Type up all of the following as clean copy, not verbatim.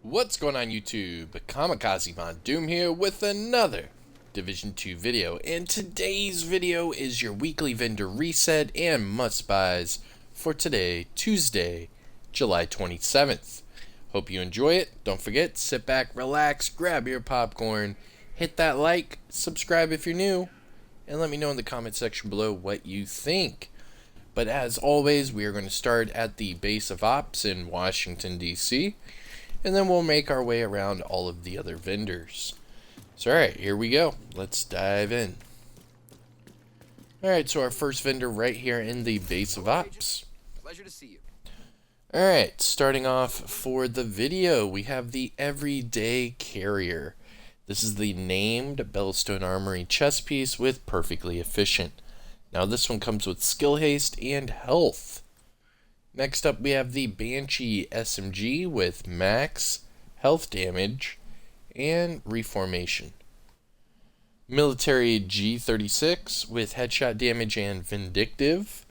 What's going on YouTube? Kamikazevondoom here with another Division 2 video, and today's video is your weekly vendor reset and must buys for today, Tuesday, July 27th. Hope you enjoy it. Don't forget, sit back, relax, grab your popcorn, hit that like, subscribe if you're new, and let me know in the comment section below what you think. But as always, we are going to start at the base of ops in Washington, D.C., and then we'll make our way around all of the other vendors. So alright, here we go. Let's dive in. Alright, so our first vendor right here in the base of ops. Pleasure to see you. Alright, starting off for the video, we have the Everyday Carrier. This is the named Bellstone Armory chest piece with Perfectly Efficient. Now this one comes with Skill Haste and Health. Next up, we have the Banshee SMG with max health damage and reformation. Military G36 with headshot damage and vindictive,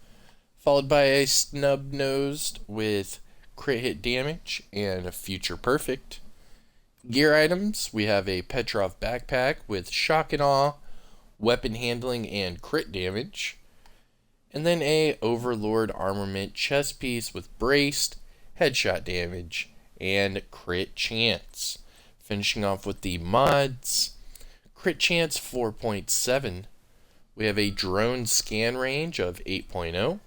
followed by a snub-nosed with crit hit damage and a future perfect. Gear items, we have a Petrov backpack with shock and awe, weapon handling and crit damage. And then a Overlord armament chest piece with braced, headshot damage, and crit chance. Finishing off with the mods. Crit chance 4.7. We have a drone scan range of 8.0.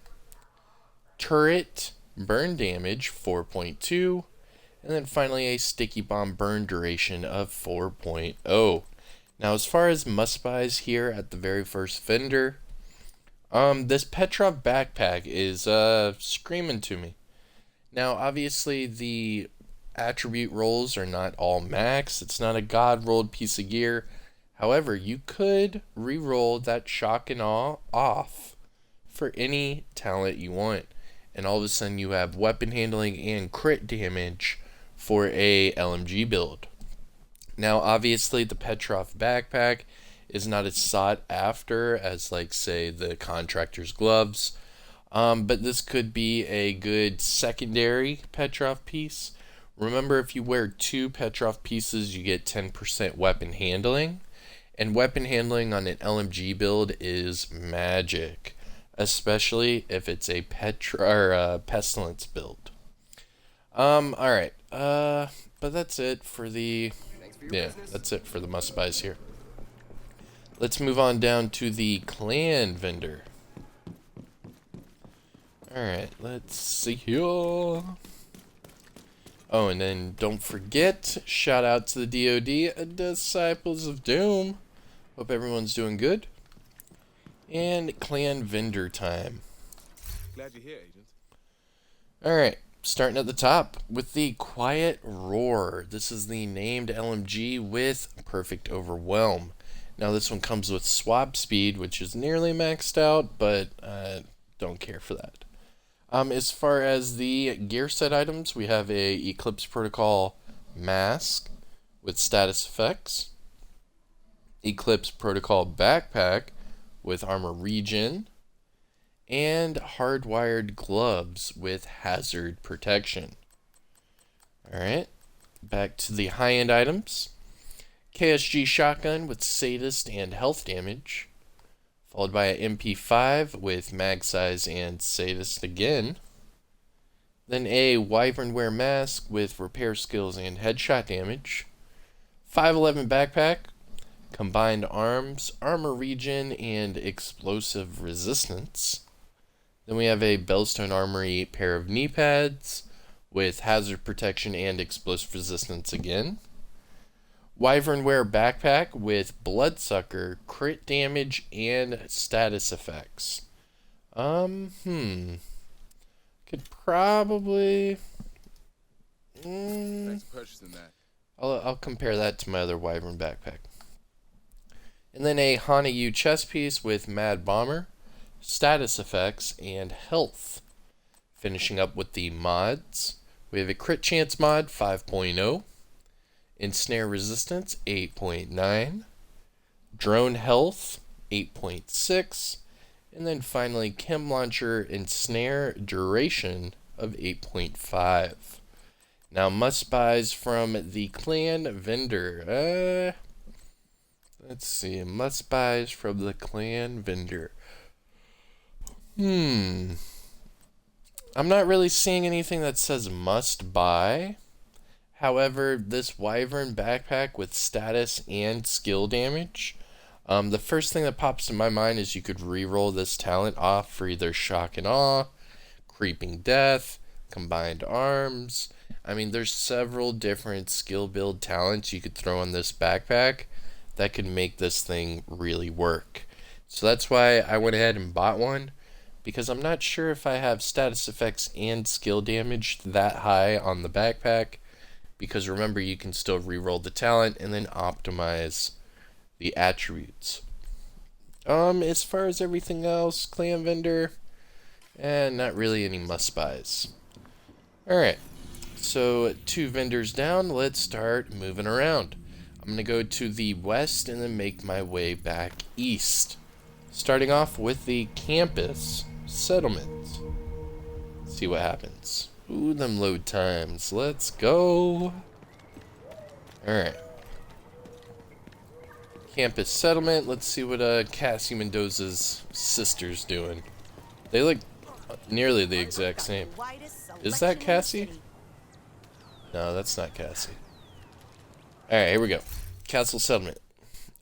Turret burn damage 4.2. And then finally a sticky bomb burn duration of 4.0. Now as far as must buys here at the very first vendor, this Petrov backpack is screaming to me. Now, obviously, the attribute rolls are not all max. It's not a god rolled piece of gear. However, you could re-roll that shock and awe off for any talent you want, and all of a sudden you have weapon handling and crit damage for a LMG build. Now, obviously, the Petrov backpack is not as sought after as, like, say, the contractor's gloves, but this could be a good secondary Petrov piece. Remember, if you wear 2 Petrov pieces, you get 10% weapon handling, and weapon handling on an LMG build is magic, especially if it's a pestilence build. Alright, but that's it for the that's it for the must buys here. Let's move on down to the clan vendor. Alright, let's see here. Oh, and then don't forget, shout out to the DoD, Disciples of Doom. Hope everyone's doing good. And clan vendor time. Glad you're here, Agent. Alright, starting at the top with the Quiet Roar. This is the named LMG with Perfect Overwhelm. Now this one comes with swap speed, which is nearly maxed out, but don't care for that. As far as the gear set items, we have a Eclipse Protocol mask with status effects, Eclipse Protocol backpack with armor regen, and hardwired gloves with hazard protection. Alright, back to the high-end items. KSG shotgun with sadist and health damage, followed by an MP5 with mag size and sadist again. Then a Wyvernware mask with repair skills and headshot damage. 511 backpack, combined arms, armor regen, and explosive resistance. Then we have a Bellstone Armory pair of knee pads with hazard protection and explosive resistance again. Wyvernware backpack with bloodsucker, crit damage, and status effects. Could probably Thanks for purchasing that. I'll compare that to my other Wyvern backpack. And then a Hana U chest piece with Mad Bomber, status effects, and health. Finishing up with the mods, we have a crit chance mod 5.0. Ensnare resistance 8.9, drone health 8.6, and then finally chem launcher ensnare duration of 8.5. Now, must-buys from the clan vendor. Let's see. Must-buys from the clan vendor. I'm not really seeing anything that says must-buy. However, this Wyvern backpack with status and skill damage, the first thing that pops in my mind is you could reroll this talent off for either Shock and Awe, Creeping Death, Combined Arms. I mean, there's several different skill build talents you could throw on this backpack that could make this thing really work. So that's why I went ahead and bought one, because I'm not sure if I have status effects and skill damage that high on the backpack, because remember, you can still reroll the talent and then optimize the attributes. As far as everything else, clan vendor, not really any must-buys. Alright, so 2 vendors down, let's start moving around. I'm going to go to the west and then make my way back east. Starting off with the campus settlement. Let's see what happens. Ooh, them load times. Let's go. Alright. Campus settlement. Let's see what Cassie Mendoza's sister's doing. They look nearly the exact same. Is that Cassie? No, that's not Cassie. Alright, here we go. Castle settlement.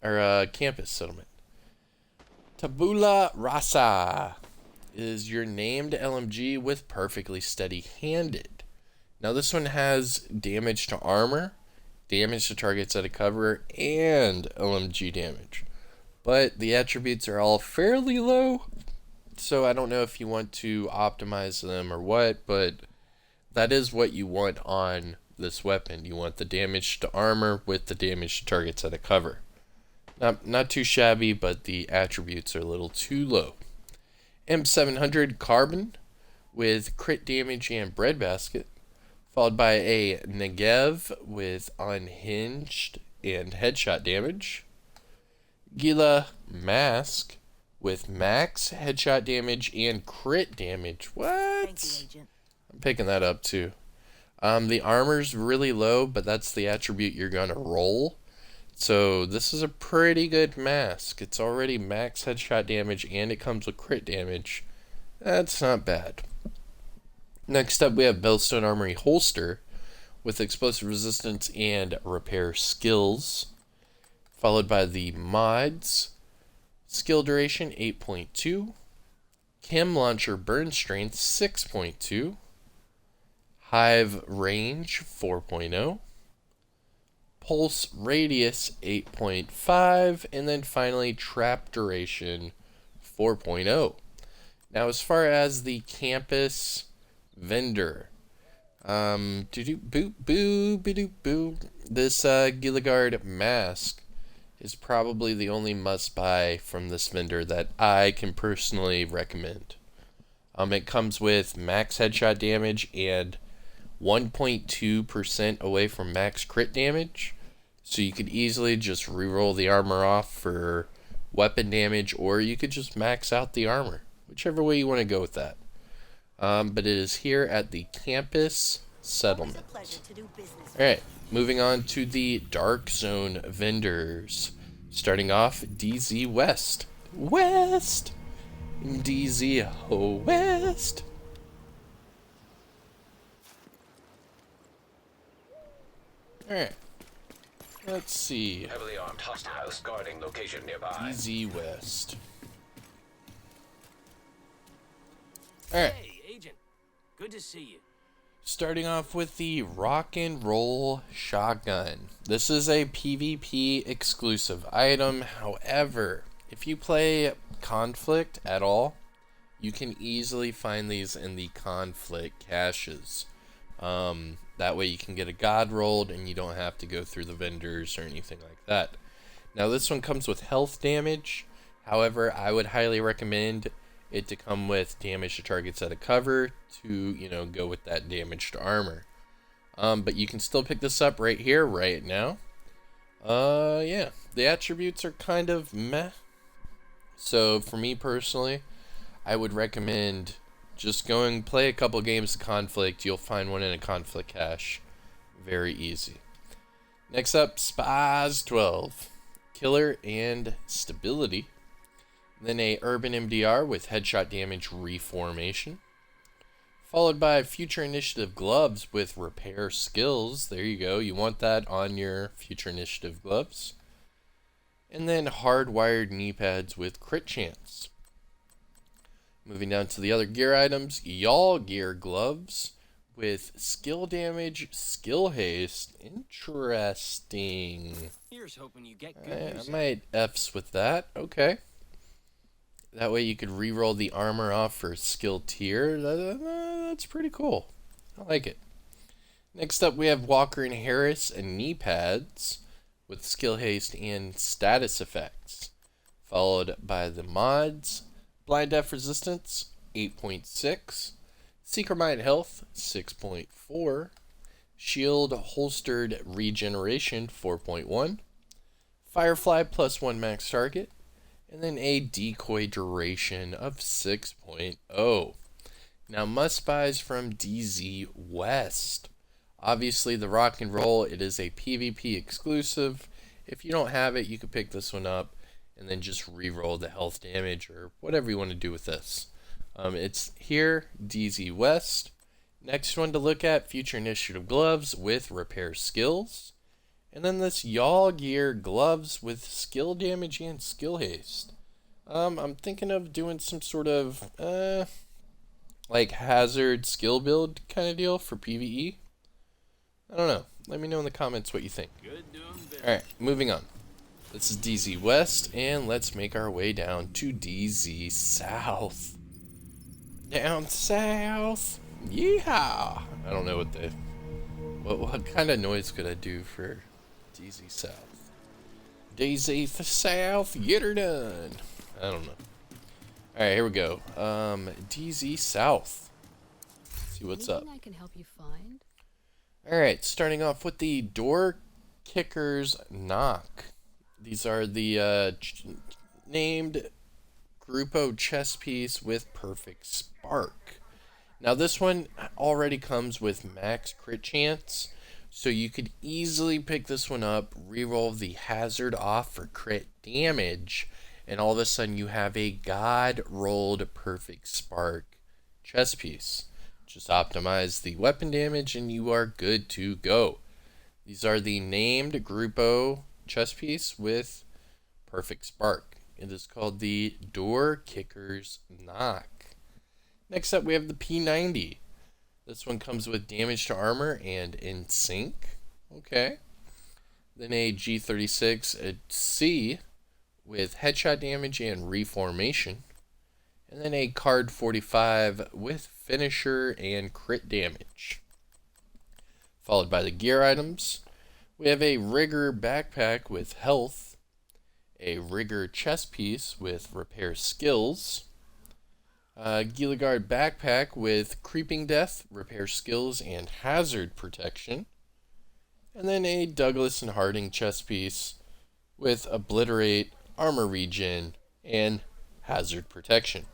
Or campus settlement. Tabula Rasa is your named LMG with perfectly steady-handed. Now this one has damage to armor, damage to targets out of cover, and LMG damage. But the attributes are all fairly low, so I don't know if you want to optimize them or what, but that is what you want on this weapon. You want the damage to armor with the damage to targets out of cover. Not too shabby, but the attributes are a little too low. M700 Carbon with crit damage and breadbasket, followed by a Negev with unhinged and headshot damage. Gila Mask with max headshot damage and crit damage. What? Thank you, Agent. I'm picking that up too. The armor's really low, but that's the attribute you're gonna roll. So this is a pretty good mask. It's already max headshot damage and it comes with crit damage. That's not bad. Next up we have Bellstone Armory Holster with explosive resistance and repair skills. Followed by the mods. Skill duration 8.2. Chem Launcher Burn Strength 6.2. Hive Range 4.0. Pulse Radius 8.5, and then finally Trap Duration 4.0. Now as far as the campus vendor, this Gilligard mask is probably the only must-buy from this vendor that I can personally recommend. It comes with max headshot damage and 1.2% away from max crit damage, so you could easily just reroll the armor off for weapon damage, or you could just max out the armor, whichever way you want to go with that. But it is here at the campus settlement. Alright, moving on to the Dark Zone vendors. Starting off, DZ West. DZ West. Alright. Let's see. Heavily armed hostiles guarding location nearby. DZ West. Alright. Hey, Agent. Good to see you. Starting off with the Rock and Roll Shotgun. This is a PvP exclusive item. However, if you play Conflict at all, you can easily find these in the Conflict caches. That way you can get a god rolled and you don't have to go through the vendors or anything like that. Now this one comes with health damage. However, I would highly recommend it to come with damage to targets out of cover to, go with that damage to armor. But you can still pick this up right here, right now. Yeah, the attributes are kind of meh. So for me personally, I would recommend just play a couple games of Conflict. You'll find one in a Conflict cache. Very easy. Next up, Spaz 12. Killer and Stability. Then a Urban MDR with Headshot Damage Reformation. Followed by Future Initiative Gloves with Repair Skills. There you go. You want that on your Future Initiative Gloves. And then Hardwired Knee Pads with Crit Chance. Moving down to the other gear items. Y'all Gear Gloves with Skill Damage, Skill Haste. Interesting. Here's hoping you get good news. I might F's with that. Okay. That way you could reroll the armor off for skill tier. That's pretty cool. I like it. Next up we have Walker and Harris and knee pads with skill haste and status effects. Followed by the mods. Blind Death Resistance 8.6. Seeker Mind Health 6.4. Shield Holstered Regeneration 4.1. Firefly +1 max target. And then a decoy duration of 6.0. Now must buys from DZ West. Obviously the rock and roll, it is a PvP exclusive. If you don't have it, you can pick this one up and then just re-roll the health damage or whatever you want to do with this. It's here, DZ West. Next one to look at, Future Initiative Gloves with Repair Skills. And then this Y'all Gear Gloves with Skill Damage and Skill Haste. I'm thinking of doing some sort of, like hazard skill build kind of deal for PvE. I don't know. Let me know in the comments what you think. Good doing business. Alright, moving on. This is DZ West, and let's make our way down to DZ South. Down south. Yeehaw! I don't know what kind of noise could I do for DZ South? DZ South, get her done. I don't know. Alright, here we go. DZ South. Let's see what's up. Anything I can help you find? Alright, starting off with the Door Kicker's Knock. These are the named Grupo chess piece with Perfect Spark. Now this one already comes with max crit chance, so you could easily pick this one up, reroll the hazard off for crit damage, and all of a sudden you have a God rolled Perfect Spark chess piece. Just optimize the weapon damage and you are good to go. These are the named Grupo chess piece with Perfect Spark. It is called the Door Kicker's Knock. Next up we have the P90. This one comes with damage to armor and in sync. Okay. Then a G36 a C with headshot damage and reformation. And then a card 45 with finisher and crit damage. Followed by the gear items. We have a Rigger backpack with health. A Rigger chest piece with repair skills. Gilligard backpack with creeping death, repair skills, and hazard protection. And then a Douglas and Harding chest piece with obliterate, armor regen, and hazard protection.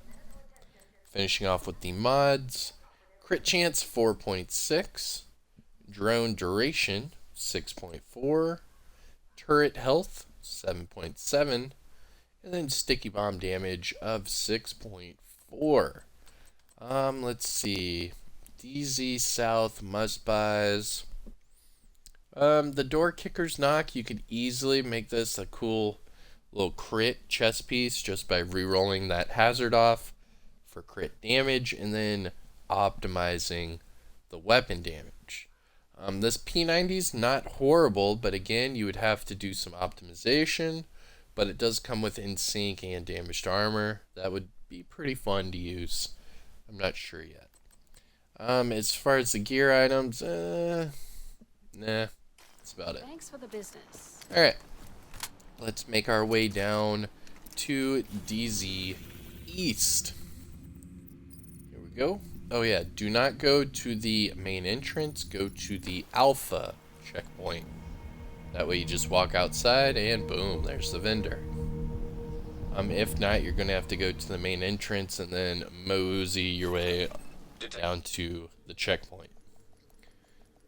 Finishing off with the mods, crit chance 4.6, drone duration 6.4, turret health 7.7, and then sticky bomb damage of 6.4. Let's see. DZ South must buys. The Door Kicker's Knock, you could easily make this a cool little crit chess piece just by re-rolling that hazard off for crit damage and then optimizing the weapon damage. This P90's not horrible, but again, you would have to do some optimization, but it does come with in sync and damaged armor. That would be pretty fun to use. I'm not sure yet. As far as the gear items, nah, that's about it. Thanks for the business. Alright, let's make our way down to DZ East. Here we go. Oh yeah, do not go to the main entrance, go to the Alpha checkpoint. That way you just walk outside and boom, there's the vendor. If not, you're going to have to go to the main entrance and then mosey your way down to the checkpoint.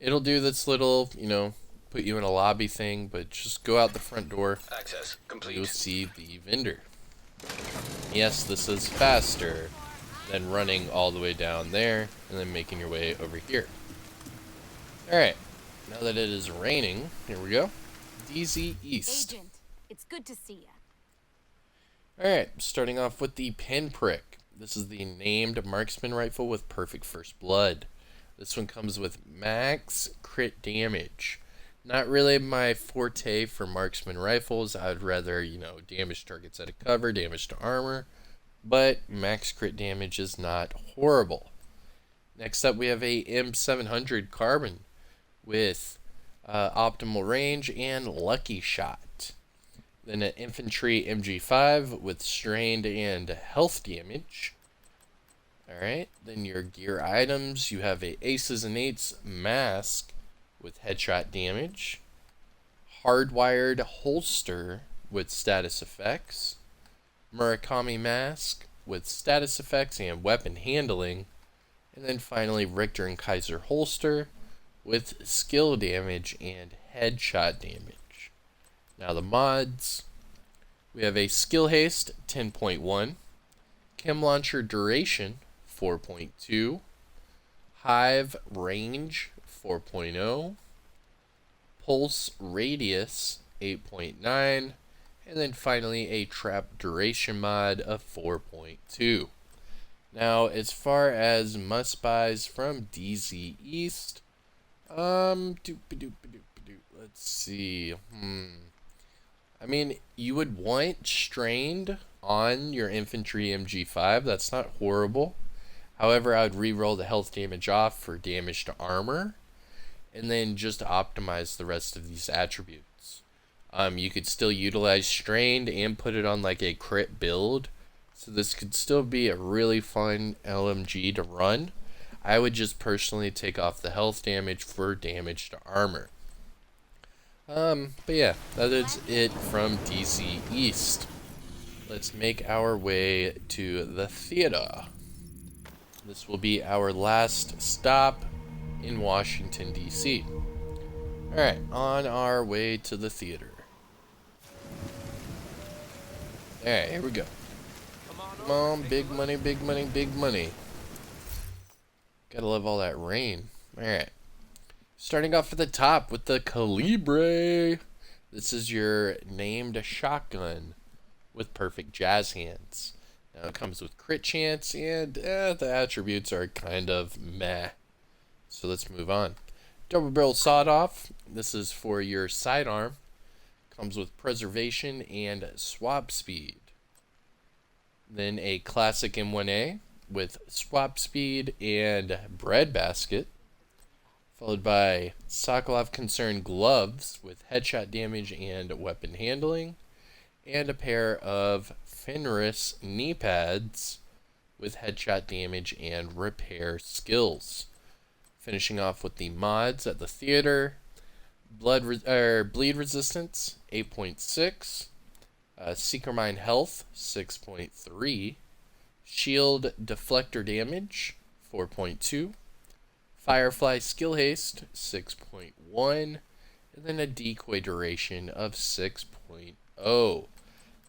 It'll do this little, put you in a lobby thing, but just go out the front door. Access complete. You'll see the vendor. Yes, this is faster than running all the way down there and then making your way over here. Alright, now that it is raining, here we go. DZ East. Agent, it's good to see ya. Alright, starting off with the pinprick. This is the named marksman rifle with perfect first blood. This one comes with max crit damage. Not really my forte for marksman rifles. I'd rather, damage targets out of cover, damage to armor. But max crit damage is not horrible. Next up we have a M700 carbine with optimal range and lucky shot. Then an infantry MG5 with strained and health damage. Alright, then your gear items, you have a Aces and Eights mask with headshot damage, hardwired holster with status effects, Murakami mask with status effects and weapon handling, and then finally Richter and Kaiser holster with skill damage and headshot damage. Now the mods, we have a skill haste 10.1, chem launcher duration 4.2, hive range 4.0, pulse radius 8.9, and then finally a trap duration mod of 4.2. Now, as far as must buys from DZ East, let's see. I mean, you would want strained on your infantry MG5. That's not horrible. However, I would re-roll the health damage off for damage to armor, and then just optimize the rest of these attributes. You could still utilize strained and put it on like a crit build, so this could still be a really fun LMG to run. I would just personally take off the health damage for damage to armor. But yeah, that is it from DC East. Let's make our way to the theater. This will be our last stop in Washington, D.C. Alright, on our way to the theater. Alright, here we go. Come on, big money, big money, big money. Gotta love all that rain. Alright. Starting off at the top with the Calibre. This is your named shotgun with perfect jazz hands. Now it comes with crit chance, and the attributes are kind of meh. So let's move on. Double barrel sawed off. This is for your sidearm. Comes with preservation and swap speed. Then a classic M1A with swap speed and bread basket. Followed by Sokolov Concern gloves with headshot damage and weapon handling. And a pair of Fenris knee pads with headshot damage and repair skills. Finishing off with the mods at the theater. Bleed resistance 8.6, Seeker Mine health 6.3, shield deflector damage 4.2, Firefly skill haste 6.1, and then a decoy duration of 6.0.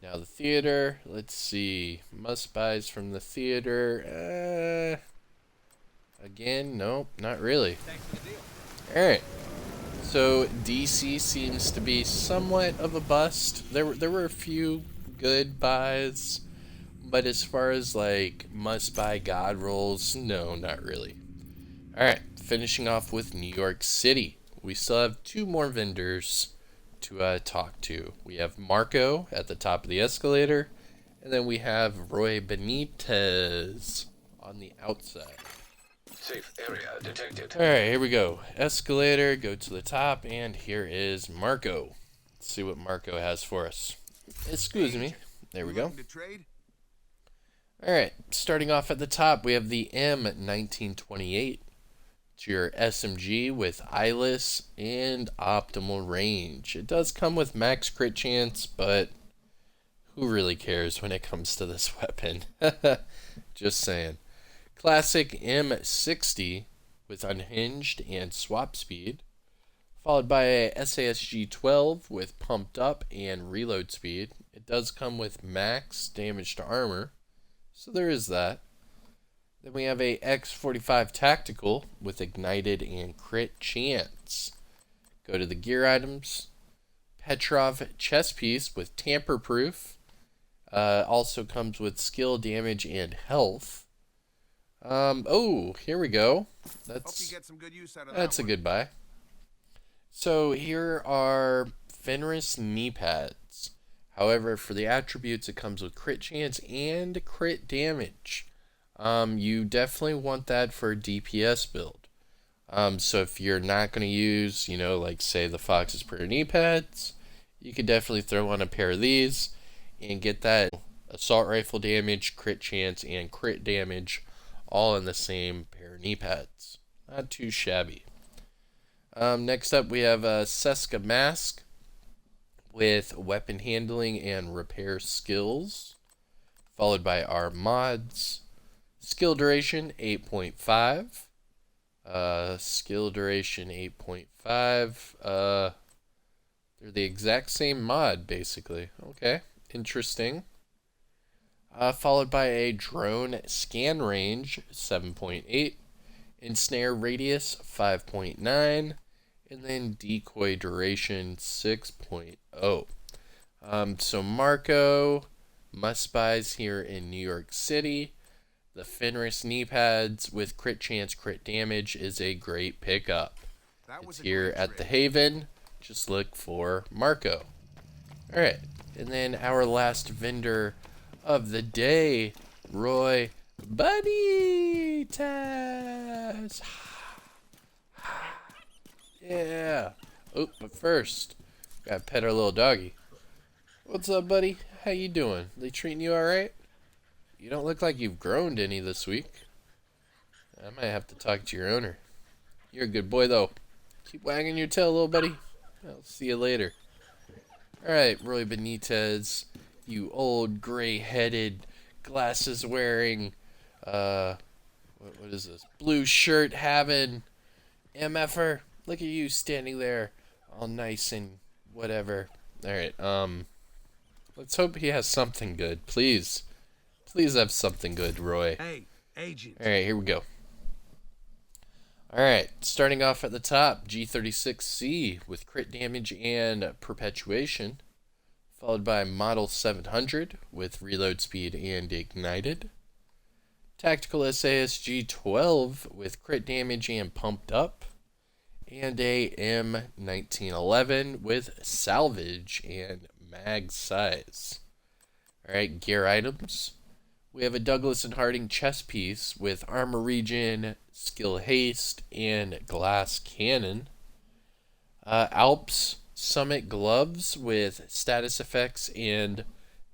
Now the theater, let's see, must buys from the theater, again, nope, not really. Alright, so DC seems to be somewhat of a bust. There were a few good buys, but as far as like must buy god rolls, no, not really. Alright, finishing off with New York City. We still have two more vendors to talk to. We have Marco at the top of the escalator, and then we have Roy Benitez on the outside. Safe area detected. Alright, here we go. Escalator, go to the top, and here is Marco. Let's see what Marco has for us. Excuse me. There we go. Alright, starting off at the top, we have the M1928. It's your SMG with eyeless and optimal range. It does come with max crit chance, but who really cares when it comes to this weapon? Just saying. Classic M60 with unhinged and swap speed, followed by a SASG 12 with pumped up and reload speed. It does come with max damage to armor, so there is that. Then we have a X45 tactical with ignited and crit chance. Go to the gear items. Petrov chest piece with tamper proof. Also comes with skill, damage, and health. Oh, here we go. Hope you get some good use out of That's that a one. good buy. So here are Fenris knee pads. However, for the attributes, it comes with crit chance and crit damage. You definitely want that for a DPS build. So if you're not going to use, like say the Fox's Prayer knee pads, you could definitely throw on a pair of these and get that assault rifle damage, crit chance, and crit damage all in the same pair of knee pads. Not too shabby. Next up, we have a Seska mask with weapon handling and repair skills, followed by our mods. Skill duration 8.5. Skill duration 8.5. They're the exact same mod, basically. Okay, interesting. Followed by a drone scan range 7.8, ensnare radius 5.9, and then decoy duration 6.0. So Marco must buys here in New York City. The Fenris knee pads with crit chance, crit damage is a great pickup. It's here at the Haven. Just look for Marco. Alright, and then our last vendor of the day, Roy Buddy Taz. Yeah. Oh, but first, gotta pet our little doggy. What's up, buddy? How you doing? They treating you alright? You don't look like you've grown any this week. I might have to talk to your owner. You're a good boy, though. Keep wagging your tail, little buddy. I'll see you later. Alright, Roy Benitez, you old gray-headed, glasses-wearing, what is this? Blue shirt having MFer. Look at you standing there, all nice and whatever. Alright, let's hope he has something good. Please. Please have something good, Roy. Hey, agent. Alright, here we go. Alright, starting off at the top, G36C with crit damage and perpetuation, followed by Model 700 with reload speed and ignited. Tactical SASG 12 with crit damage and pumped up, and a M1911 with salvage and mag size. Alright, gear items. We have a Douglas and Harding chest piece with armor regen, skill haste, and glass cannon. Alps Summit gloves with status effects and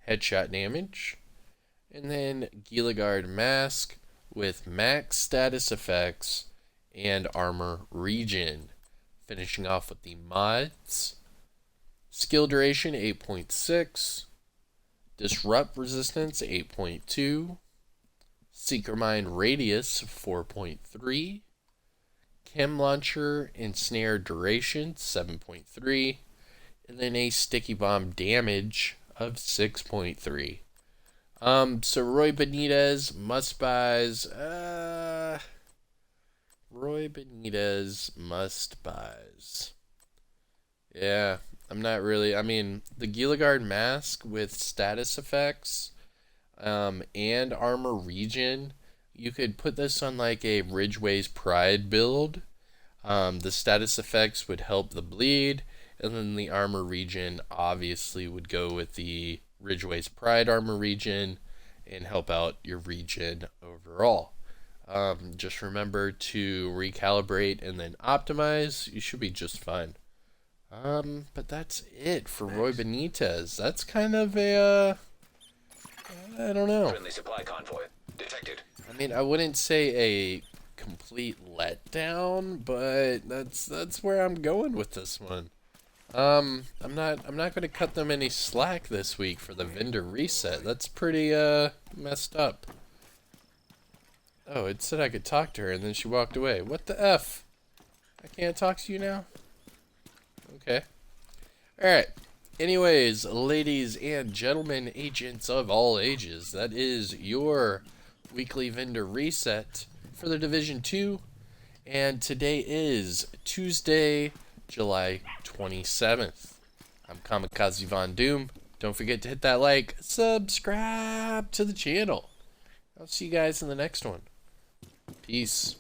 headshot damage. And then Gilligard mask with max status effects and armor regen. Finishing off with the mods. Skill duration 8.6. Disrupt resistance 8.2, Seeker Mine radius 4.3, Chem Launcher and Snare duration 7.3, and then a Sticky Bomb damage of 6.3. So Roy Benitez must buys. Roy Benitez must buys. Yeah. I'm not really. I mean, the Gilligard mask with status effects and armor regen, you could put this on like a Ridgeway's Pride build. The status effects would help the bleed, and then the armor regen obviously would go with the Ridgeway's Pride armor regen and help out your regen overall. Just remember to recalibrate and then optimize. You should be just fine. But that's it for Roy Benitez. That's kind of a, I don't know. Friendly supply convoy detected. I mean, I wouldn't say a complete letdown, but that's where I'm going with this one. I'm not going to cut them any slack this week for the vendor reset. That's pretty, messed up. Oh, it said I could talk to her, and then she walked away. What the F? I can't talk to you now? Okay. Alright. Anyways, ladies and gentlemen, agents of all ages, that is your weekly vendor reset for the Division 2. And today is Tuesday, July 27th. I'm Kamikazevondoom. Don't forget to hit that like, subscribe to the channel. I'll see you guys in the next one. Peace.